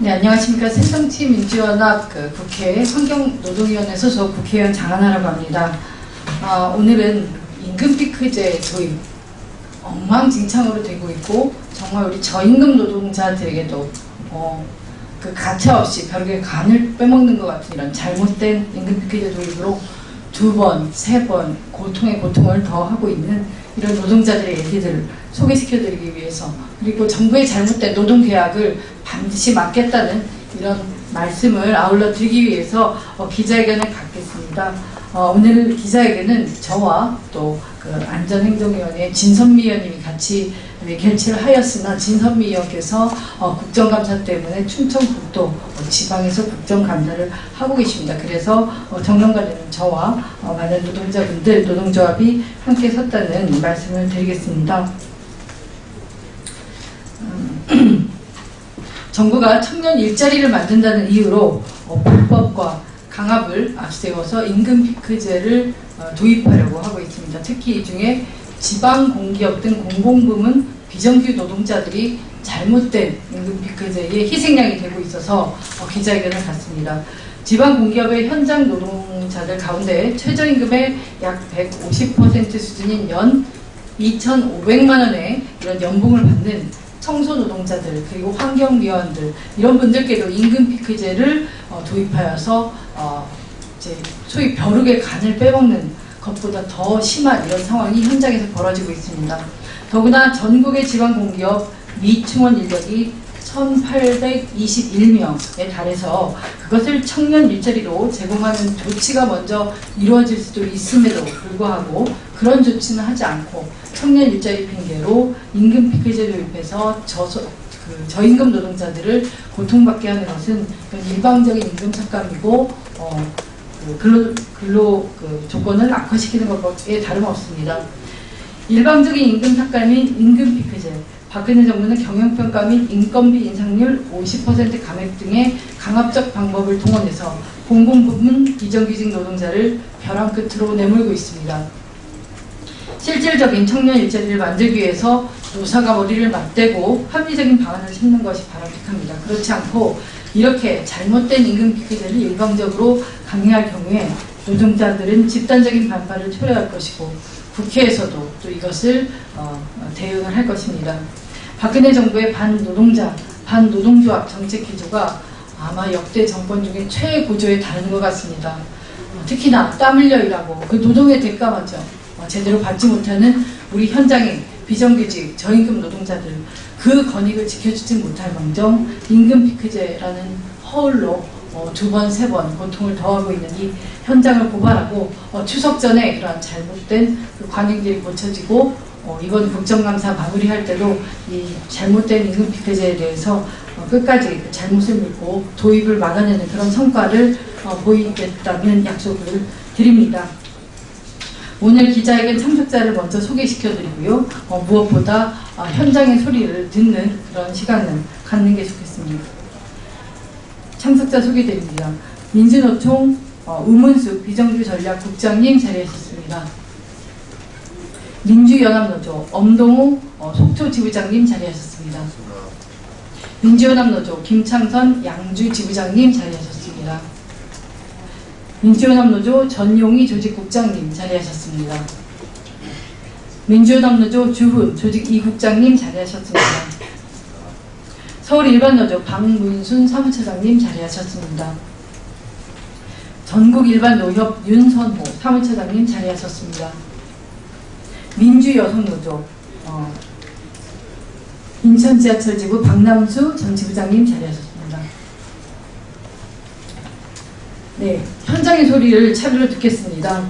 네, 안녕하십니까. 새정치민주연합 국회 환경노동위원회 소속 국회의원 장하나라고 합니다. 오늘은 임금피크제 도입 엉망진창으로 되고 있고, 정말 우리 저임금 노동자들에게도 그 가차없이 벼룩의 간을 빼먹는 것 같은 이런 잘못된 임금피크제 도입으로 두 번, 세 번 고통에 고통을 더하고 있는 이런 노동자들의 얘기들을 소개시켜드리기 위해서, 그리고 정부의 잘못된 노동계약을 반드시 막겠다는 이런 말씀을 아울러 드리기 위해서 기자회견을 갖겠습니다. 오늘 기자회견은 저와 또 그 안전행정위원회 진선미 의원님이 같이 개최를 하였으나, 진선미 의원께서 국정감사 때문에 충청북도 지방에서 국정감사를 하고 계십니다. 그래서 정론관에는 저와 많은 노동자분들, 노동조합이 함께 섰다는 말씀을 드리겠습니다. 정부가 청년 일자리를 만든다는 이유로 불법과 강압을 앞세워서 임금피크제를 도입하려고 하고 있습니다. 특히 이 중에 지방공기업 등 공공부문 비정규 노동자들이 잘못된 임금피크제의 희생양이 되고 있어서 기자회견을 갖습니다. 지방공기업의 현장 노동자들 가운데 최저임금의 약 150% 수준인 연 2,500만 원의 이런 연봉을 받는 청소노동자들, 그리고 환경미화원들, 이런 분들께도 임금피크제를 도입하여서 이제 소위 벼룩의 간을 빼먹는 것보다 더 심한 이런 상황이 현장에서 벌어지고 있습니다. 더구나 전국의 지방공기업 미충원 인력이 1,821명에 달해서 그것을 청년 일자리로 제공하는 조치가 먼저 이루어질 수도 있음에도 불구하고 그런 조치는 하지 않고 청년 일자리 핑계로 임금 피크제 도입해서 저임금 노동자들을 고통받게 하는 것은 일방적인 임금 삭감이고 근로 조건을 악화시키는 것에 다름없습니다. 일방적인 임금 삭감인 임금 피크제, 박근혜 정부는 경영평가 및 인건비 인상률 50% 감액 등의 강압적 방법을 동원해서 공공부문 비정규직 노동자를 벼랑 끝으로 내몰고 있습니다. 실질적인 청년 일자리를 만들기 위해서 노사가 머리를 맞대고 합리적인 방안을 찾는 것이 바람직합니다. 그렇지 않고 이렇게 잘못된 임금 피크제를 일방적으로 강행할 경우에 노동자들은 집단적인 반발을 초래할 것이고 국회에서도 또 이것을 대응을 할 것입니다. 박근혜 정부의 반노동자, 반노동조합 정책 기조가 아마 역대 정권 중에 최고조에 다른 것 같습니다. 특히나 땀 흘려 일하고 그 노동의 대가마저 제대로 받지 못하는 우리 현장의 비정규직, 저임금 노동자들, 그 권익을 지켜주지 못할 망정 임금 피크제라는 허울로 두 번, 세 번 고통을 더하고 있는 이 현장을 고발하고 추석 전에 그러한 잘못된 그 관행들이 고쳐지고 이번 국정감사 마무리할 때도 이 잘못된 임금 피크제에 대해서 끝까지 그 잘못을 묻고 도입을 막아내는 그런 성과를 보이겠다는 약속을 드립니다. 오늘 기자회견 참석자를 먼저 소개시켜드리고요. 무엇보다 현장의 소리를 듣는 그런 시간을 갖는 게 좋겠습니다. 참석자 소개드립니다. 민주노총 우문숙 비정규전략국장님 자리하셨습니다. 민주연합노조 엄동우 속초지부장님 자리하셨습니다. 민주연합노조 김창선 양주지부장님 자리하셨습니다. 민주연합노조 전용희 조직국장님 자리하셨습니다. 민주연합노조 주훈 조직 2국장님 자리하셨습니다. 서울일반노조 박문순 사무처장님 자리하셨습니다. 전국일반노협 윤선호 사무처장님 자리하셨습니다. 민주여성노조 인천지하철지부 박남수 전 지부장님 자리하셨습니다. 네, 현장의 소리를 차례로 듣겠습니다.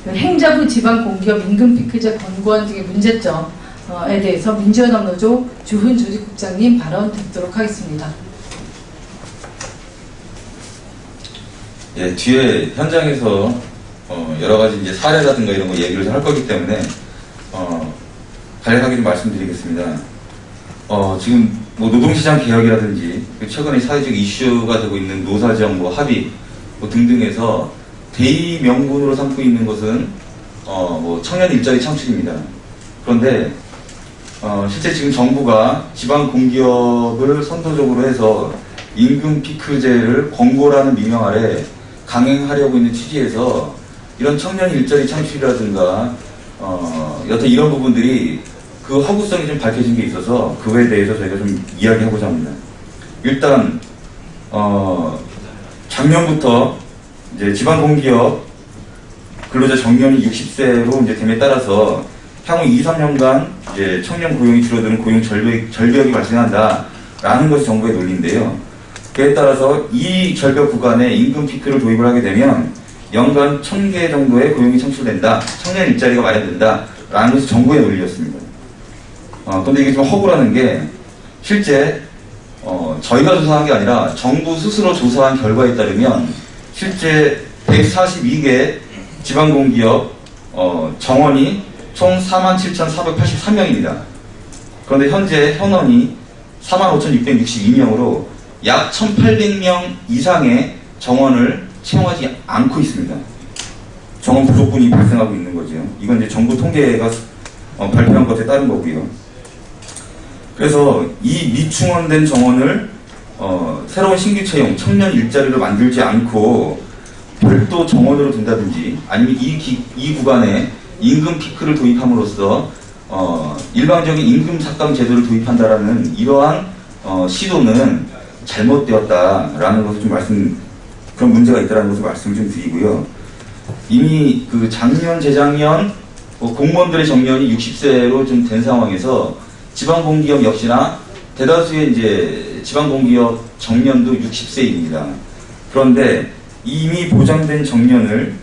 행자부 지방공기업 임금피크제 권고안 등의 문제점에 대해서 민주연합노조 주훈 조직국장님 발언 듣도록 하겠습니다. 예, 뒤에 현장에서 여러 가지 이제 사례라든가 이런 거 얘기를 할 거기 때문에 간략하게 좀 말씀드리겠습니다. 지금 뭐 노동시장 개혁이라든지 최근에 사회적 이슈가 되고 있는 노사정 합의 등등에서 대의 명분으로 삼고 있는 것은 청년 일자리 창출입니다. 그런데 실제 지금 정부가 지방 공기업을 선도적으로 해서 임금 피크제를 권고라는 미명 아래 강행하려고 있는 취지에서 이런 청년 일자리 창출이라든가 여튼 이런 부분들이 그 허구성이 좀 밝혀진 게 있어서 그거에 대해서 저희가 좀 이야기하고자 합니다. 일단 작년부터 이제 지방공기업 근로자 정년이 60세로 이제 됨에 따라서 향후 2, 3년간 이제 청년 고용이 줄어드는 고용 절벽이 발생한다라는 것이 정부의 논리인데요. 그에 따라서 이 절벽 구간에 임금 피크를 도입을 하게 되면 연간 1000개 정도의 고용이 창출된다, 청년 일자리가 마련된다라는 것이 정부의 논리였습니다. 그런데 이게 좀 허구라는 게 실제 저희가 조사한 게 아니라 정부 스스로 조사한 결과에 따르면 실제 142개 지방공기업 정원이 총 47,483명입니다. 그런데 현재 현원이 45,662명으로 약 1,800명 이상의 정원을 채용하지 않고 있습니다. 정원 부족분이 발생하고 있는 거죠. 이건 이제 정부 통계가 발표한 것에 따른 거고요. 그래서 이 미충원된 정원을 새로운 신규 채용, 청년 일자리를 만들지 않고 별도 정원으로 둔다든지 아니면 이 구간에 임금 피크를 도입함으로써 일방적인 임금 삭감 제도를 도입한다라는 이러한 시도는 잘못되었다라는 것을 좀 그런 문제가 있다는 것을 말씀 좀 드리고요. 이미 그 작년, 재작년 공무원들의 정년이 60세로 좀 된 상황에서 지방공기업 역시나 대다수의 이제 지방공기업 정년도 60세입니다. 그런데 이미 보장된 정년을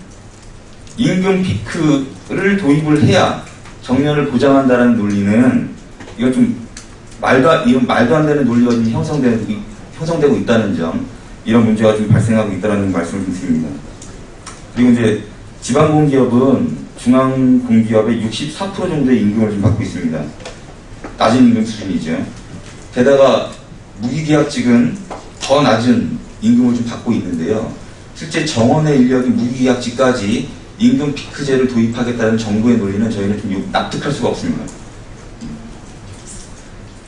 임금 피크를 도입을 해야 정년을 보장한다는 논리는 이건 좀 말도 안 되는 논리가 좀 형성되고 있다는 점, 이런 문제가 좀 발생하고 있다는 말씀을 좀 드립니다. 그리고 이제 지방공기업은 중앙공기업의 64% 정도의 임금을 좀 받고 있습니다. 낮은 임금 수준이죠. 게다가 무기계약직은 더 낮은 임금을 좀 받고 있는데요. 실제 정원의 인력인 무기계약직까지 임금 피크제를 도입하겠다는 정부의 논리는 저희는 좀 납득할 수가 없습니다.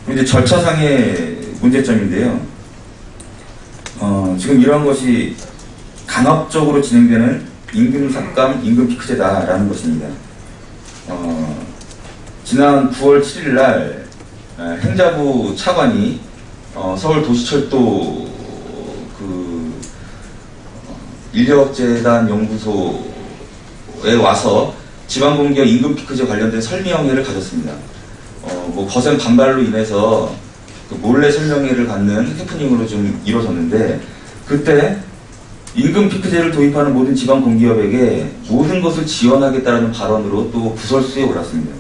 그리고 이제 절차상의 문제점인데요. 지금 이러한 것이 강압적으로 진행되는 임금 삭감, 임금 피크제다라는 것입니다. 지난 9월 7일 날 행자부 차관이 서울도시철도 인력재단 연구소에 와서 지방공기업 임금 피크제 관련된 설명회를 가졌습니다. 거센 반발로 인해서 몰래 설명회를 갖는 해프닝으로 좀 이루어졌는데, 그때 임금 피크제를 도입하는 모든 지방공기업에게 모든 것을 지원하겠다는 발언으로 또 구설수에 올랐습니다.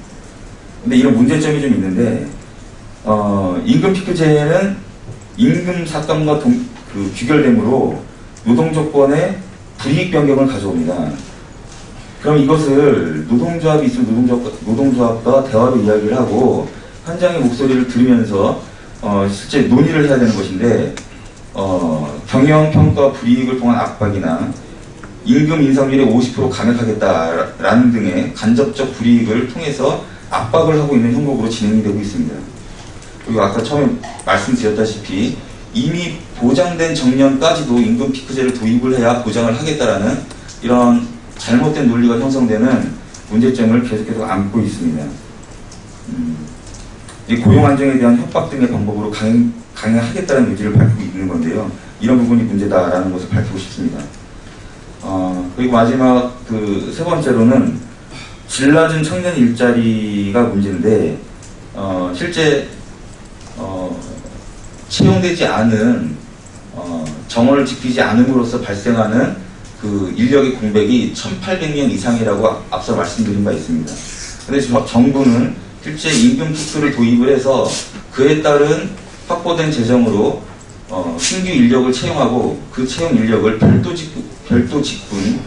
근데 이런 문제점이 좀 있는데, 임금 피크제는 임금 삭감과 귀결됨으로 노동조건의 불이익 변경을 가져옵니다. 그럼 이것을 노동조합이 있으면 노동조합과 대화로 이야기를 하고 현장의 목소리를 들으면서 실제 논의를 해야 되는 것인데, 경영평가 불이익을 통한 압박이나 임금 인상률의 50% 감액하겠다라는 등의 간접적 불이익을 통해서 압박을 하고 있는 형국으로 진행이 되고 있습니다. 그리고 아까 처음에 말씀드렸다시피 이미 보장된 정년까지도 임금 피크제를 도입을 해야 보장을 하겠다라는 이런 잘못된 논리가 형성되는 문제점을 계속해서 안고 있습니다. 이 고용 안정에 대한 협박 등의 방법으로 강행하겠다는 의지를 밝히고 있는 건데요. 이런 부분이 문제다라는 것을 밝히고 싶습니다. 그리고 마지막 세 번째로는 질 낮은 청년 일자리가 문제인데, 실제 채용되지 않은 정원을 지키지 않음으로써 발생하는 그 인력의 공백이 1,800명 이상이라고 앞서 말씀드린 바 있습니다. 그런데 정부는 실제 임금 피크를 도입을 해서 그에 따른 확보된 재정으로 신규 인력을 채용하고 그 채용 인력을 별도 직군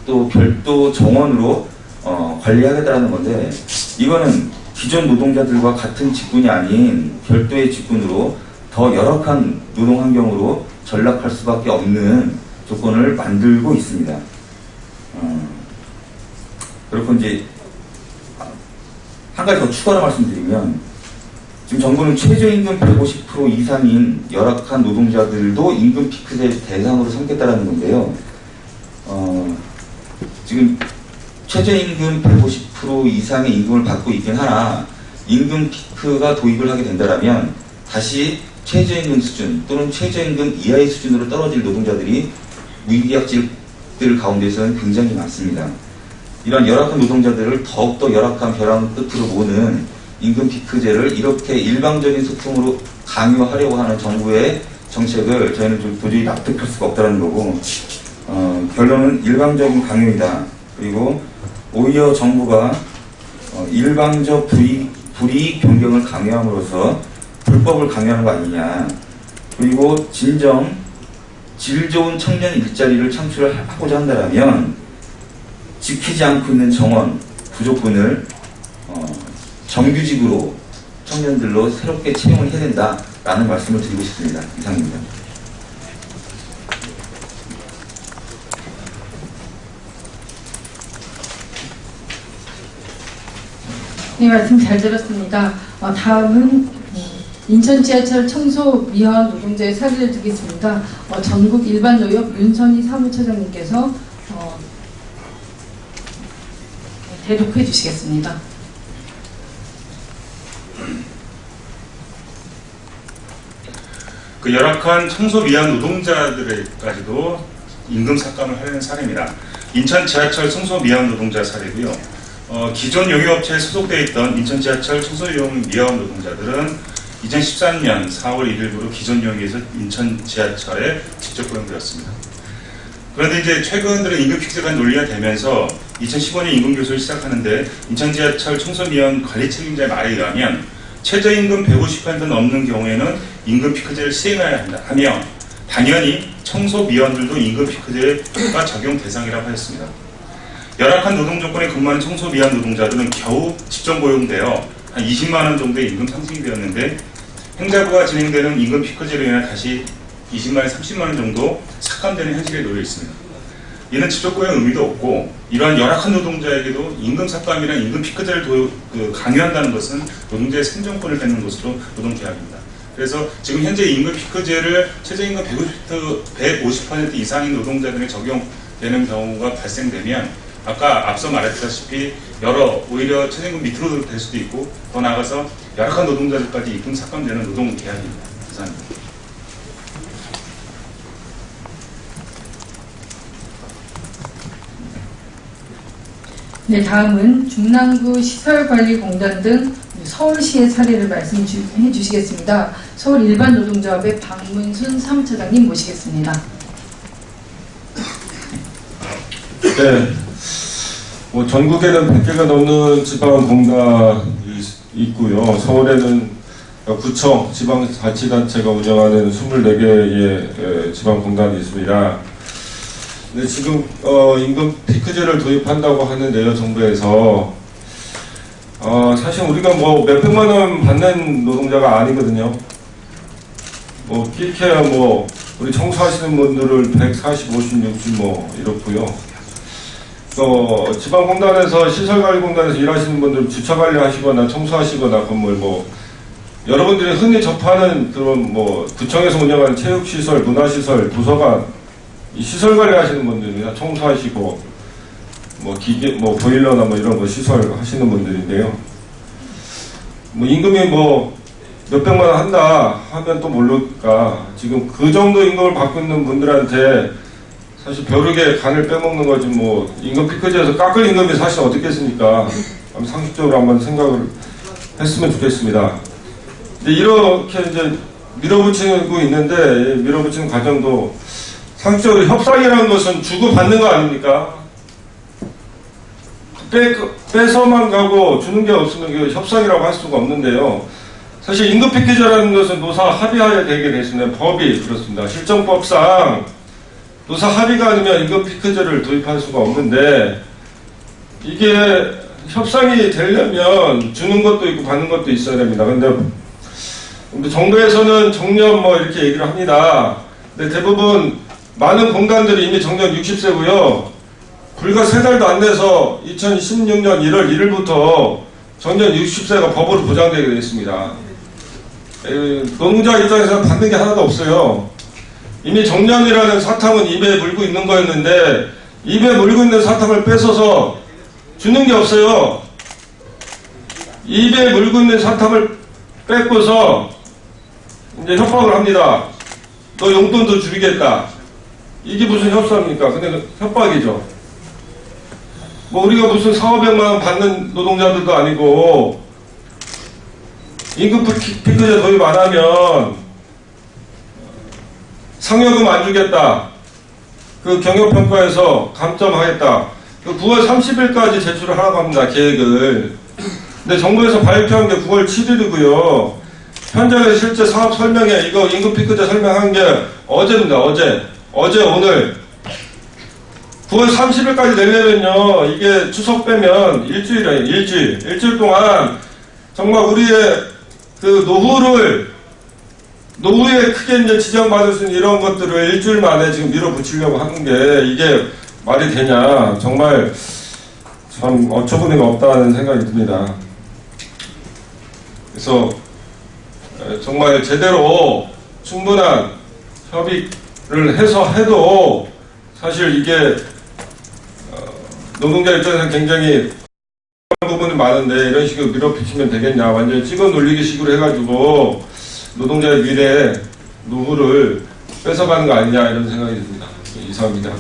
또 별도 정원으로 관리하겠다는 건데, 이거는 기존 노동자들과 같은 직군이 아닌 별도의 직군으로 더 열악한 노동 환경으로 전락할 수밖에 없는 조건을 만들고 있습니다. 그렇고 이제 한 가지 더 추가로 말씀드리면, 지금 정부는 최저임금 150% 이상인 열악한 노동자들도 임금 피크제 대상으로 삼겠다라는 건데요. 지금 최저임금 150% 이상의 임금을 받고 있긴 하나 임금 피크가 도입을 하게 된다면 다시 최저임금 수준 또는 최저임금 이하의 수준으로 떨어질 노동자들이 무기계약직들 가운데서는 굉장히 많습니다. 이런 열악한 노동자들을 더욱더 열악한 벼랑 끝으로 모으는 임금 피크제를 이렇게 일방적인 소통으로 강요하려고 하는 정부의 정책을 저희는 좀 도저히 납득할 수가 없다는 거고, 결론은 일방적인 강요이다. 그리고 오히려 정부가 일방적 불이익 변경을 강요함으로써 불법을 강요하는 거 아니냐. 그리고 진정 질 좋은 청년 일자리를 창출을 하고자 한다면 지키지 않고 있는 정원, 부족분을 정규직으로 청년들로 새롭게 채용을 해야 된다라는 말씀을 드리고 싶습니다. 이상입니다. 네, 말씀 잘 들었습니다. 다음은 인천 지하철 청소 미화원 노동자의 사례를 드리겠습니다. 전국 일반 노역 윤선희 사무처장님께서 대독해 주시겠습니다. 그 열악한 청소 미화 노동자들에까지도 임금 삭감을 하려는 사례입니다. 인천 지하철 청소 미화원 노동자 사례고요. 기존 용역업체에 소속되어 있던 인천 지하철 청소 미화원 노동자들은 2013년 4월 1일부로 기존 용역에서 인천 지하철에 직접 고용되었습니다. 그런데 이제 최근 들어 임금 픽스가 논의가 되면서 2015년 임금 교섭을 시작하는데 인천 지하철 청소 미화원 관리 책임자의 말에 의하면 최저임금 150% 넘는 경우에는 임금 피크제를 시행해야 한다 하며 당연히 청소 미화원들도 임금 피크제가 적용 대상이라고 하였습니다. 열악한 노동 조건에 근무하는 청소 미화원 노동자들은 겨우 직접 고용되어 한 20만 원 정도의 임금 상승이 되었는데 행자부가 진행되는 임금 피크제로 인해 다시 20만 원, 30만 원 정도 삭감되는 현실에 놓여 있습니다. 이는 직접 고용 의미도 없고 이러한 열악한 노동자에게도 임금 삭감이나 임금 피크제를 강요한다는 것은 노동자의 생존권을 뺏는 것으로 노동계약입니다. 그래서 지금 현재 임금 피크제를 최저임금 150% 이상인 노동자들에 적용되는 경우가 발생되면 아까 앞서 말했다시피 오히려 최저임금 밑으로 될 수도 있고 더 나아가서 열악한 노동자들까지 임금 삭감되는 노동계약입니다. 감사합니다. 네, 다음은 중랑구 시설관리공단 등 서울시의 사례를 말씀해 주시겠습니다. 서울 일반노동조합의 박문순 사무처장님 모시겠습니다. 네, 전국에는 100개가 넘는 지방공단이 있고요. 서울에는 구청, 지방자치단체가 운영하는 24개의 지방공단이 있습니다. 네, 지금 임금 피크제를 도입한다고 하는데요, 정부에서 사실 우리가 뭐 몇백만 원 받는 노동자가 아니거든요. 끼케야 우리 청소하시는 분들을 140, 50, 60 이렇고요. 지방공단에서 시설관리공단에서 일하시는 분들 주차관리하시거나 청소하시거나 건물 여러분들이 흔히 접하는 그런 구청에서 운영하는 체육시설, 문화시설, 도서관 이 시설 관리하시는 분들입니다. 청소하시고 기계 보일러나 이런 거 시설 하시는 분들인데요. 임금이 몇백만 원 한다 하면 또 모를까. 지금 그 정도 임금을 받고 있는 분들한테 사실 벼룩에 간을 빼먹는 거지 임금 피크제에서 깎을 임금이 사실 어떻겠습니까? 상식적으로 한번 생각을 했으면 좋겠습니다. 근데 이렇게 이제 밀어붙이고 있는데 밀어붙이는 과정도 상식적으로 협상이라는 것은 주고받는 거 아닙니까? 뺏어만 가고 주는 게 없으면 협상이라고 할 수가 없는데요. 사실 임금 피크제라는 것은 노사 합의하에 되게 돼 있습니다. 법이 그렇습니다. 실정법상 노사 합의가 아니면 임금 피크제를 도입할 수가 없는데 이게 협상이 되려면 주는 것도 있고 받는 것도 있어야 됩니다. 근데 정부에서는 정년 이렇게 얘기를 합니다. 근데 대부분 많은 공단들이 이미 정년 60세고요. 불과 3달도 안 돼서 2016년 1월 1일부터 정년 60세가 법으로 보장되게 되어 있습니다. 노동자 입장에서 받는 게 하나도 없어요. 이미 정년이라는 사탕은 입에 물고 있는 거였는데 입에 물고 있는 사탕을 뺏어서 주는 게 없어요. 입에 물고 있는 사탕을 뺏고서 이제 협박을 합니다. 너 용돈도 줄이겠다. 이게 무슨 협상입니까? 근데 협박이죠. 뭐 우리가 무슨 4,500만 원 받는 노동자들도 아니고 임금 피크제 도입 안 하면 상여금 안 주겠다. 그 경영평가에서 감점하겠다. 그 9월 30일까지 제출을 하라고 합니다. 계획을. 근데 정부에서 발표한 게 9월 7일이고요. 현장에 실제 사업 설명회, 이거 임금 피크제 설명한 게 어제입니다. 어제 오늘 9월 30일까지 내려면요, 이게 추석 빼면 일주일이에요. 일주일 동안 정말 우리의 그 노후에 크게 이제 지정받을 수 있는 이런 것들을 일주일 만에 지금 밀어붙이려고 하는 게 이게 말이 되냐. 정말 참 어처구니가 없다는 생각이 듭니다. 그래서 정말 제대로 충분한 협의를 해서 해도 사실 이게 노동자 입장에서 굉장히 부분이 많은데 이런 식으로 밀어붙이면 되겠냐. 완전히 찍어 놀리기 식으로 해가지고 노동자의 미래, 노후를 뺏어가는 거 아니냐 이런 생각이 듭니다. 이상입니다.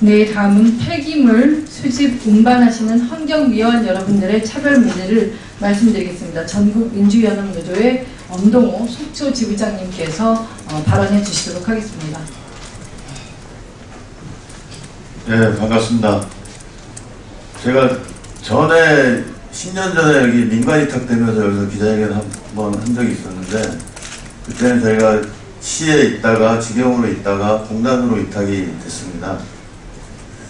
네, 다음은 폐기물 수집 운반하시는 환경위원 여러분들의 차별 문제를 말씀드리겠습니다. 전국민주연합노조의 엄동호 속초 지부장님께서 발언해 주시도록 하겠습니다. 네, 반갑습니다. 제가 전에 10년 전에 여기 민간위탁 되면서 여기서 기자회견 한번 한 적이 있었는데 그때는 저희가 시에 있다가 직영으로 있다가 공단으로 위탁이 됐습니다.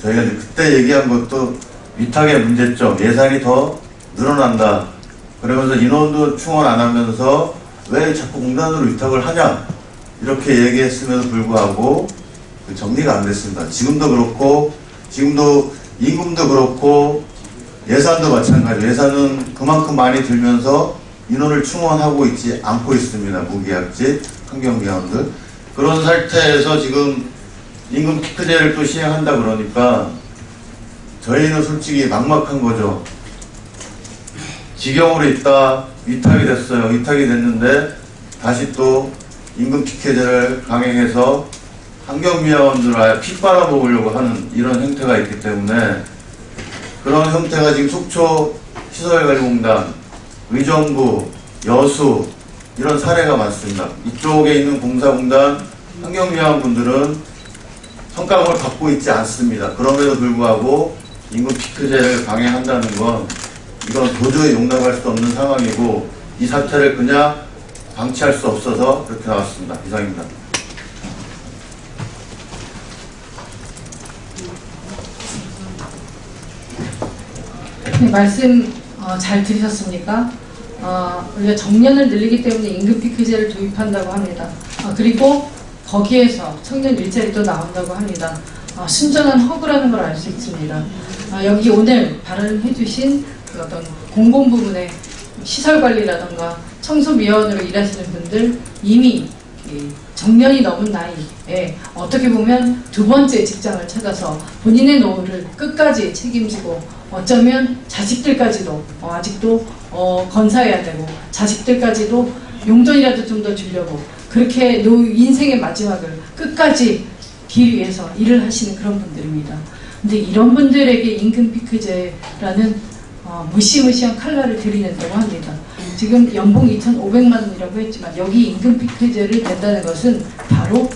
저희가 그때 얘기한 것도 위탁의 문제점, 예산이 더 늘어난다. 그러면서 인원도 충원 안 하면서 왜 자꾸 공단으로 위탁을 하냐 이렇게 얘기했음에도 불구하고 정리가 안 됐습니다. 지금도 그렇고 지금도 임금도 그렇고 예산도 마찬가지로 예산은 그만큼 많이 들면서 인원을 충원하고 있지 않고 있습니다. 무계약직, 환경미화원들. 그런 상태에서 지금 임금 피크제를 또 시행한다 그러니까 저희는 솔직히 막막한 거죠. 직영으로 있다 위탁이 됐어요. 위탁이 됐는데 다시 또 임금 피크제를 강행해서 환경미화원들 아예 피 빨아먹으려고 하는 이런 형태가 있기 때문에 그런 형태가 지금 속초 시설관리공단, 의정부, 여수 이런 사례가 많습니다. 이쪽에 있는 공사공단, 환경미화원분들은 성과급을 받고 있지 않습니다. 그럼에도 불구하고 임금 피크제를 강행한다는 건 이건 도저히 용납할 수 없는 상황이고 이 사태를 그냥 방치할 수 없어서 그렇게 나왔습니다. 이상입니다. 네, 말씀 잘 들으셨습니까? 우리가 정년을 늘리기 때문에 임금 피크제를 도입한다고 합니다. 그리고 거기에서 청년 일자리도 나온다고 합니다. 순전한 허구라는 걸 알 수 있습니다. 여기 오늘 발언해 주신 그 어떤 공공 부문의 시설 관리라던가 청소미화원으로 일하시는 분들 이미 정년이 넘은 나이에 어떻게 보면 두 번째 직장을 찾아서 본인의 노후를 끝까지 책임지고 어쩌면 자식들까지도 아직도 건사해야 되고 자식들까지도 용돈이라도 좀 더 주려고 그렇게 인생의 마지막을 끝까지 길 위해서 일을 하시는 그런 분들입니다. 근데 이런 분들에게 임금 피크제라는 무시무시한 칼날을 들이낸다고 합니다. 지금 연봉 2,500만 원이라고 했지만 여기 임금 피크제를 낸다는 것은 바로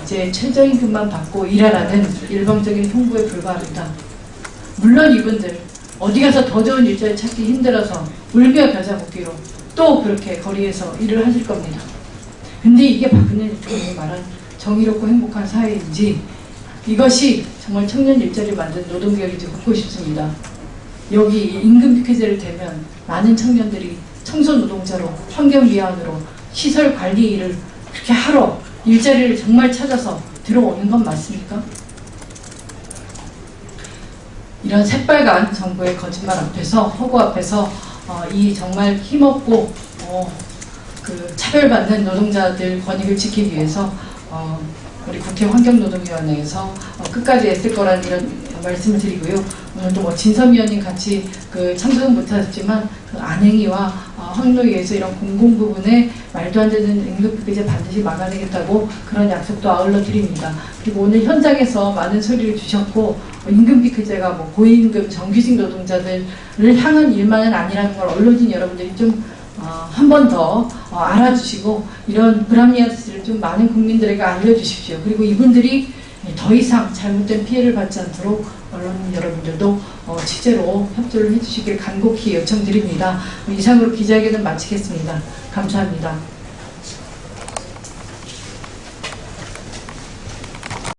이제 최저임금만 받고 일하라는 일방적인 홍보에 불과합니다. 물론 이분들 어디 가서 더 좋은 일자리 찾기 힘들어서 울며 겨자 먹기로 또 그렇게 거리에서 일을 하실 겁니다. 근데 이게 박근혜 대통령이 말한 정의롭고 행복한 사회인지 이것이 정말 청년 일자리를 만든 노동개혁인지 묻고 싶습니다. 여기 임금 피크제를 대면 많은 청년들이 청소 노동자로 환경미화원으로 시설 관리 일을 그렇게 하러 일자리를 정말 찾아서 들어오는 건 맞습니까? 이런 새빨간 정부의 거짓말 앞에서, 허구 앞에서 이 정말 힘없고 그 차별받는 노동자들 권익을 지키기 위해서 우리 국회 환경노동위원회에서 끝까지 애쓸 거라는 이런 말씀을 드리고요. 오늘도 뭐 진섬위원님 같이 그 참석은 못하셨지만 그 안행위와 환노위에서 이런 공공 부분에 말도 안 되는 임금피크제 반드시 막아내겠다고 그런 약속도 아울러 드립니다. 그리고 오늘 현장에서 많은 소리를 주셨고 임금피크제가 뭐 고임금 정규직 노동자들을 향한 일만은 아니라는 걸 언론인 여러분들이 좀 한 번 더 알아주시고 이런 불합리한 사실을 좀 많은 국민들에게 알려주십시오. 그리고 이분들이 더 이상 잘못된 피해를 받지 않도록 언론인 여러분들도 취재로 협조를 해주시길 간곡히 요청드립니다. 이상으로 기자회견을 마치겠습니다. 감사합니다.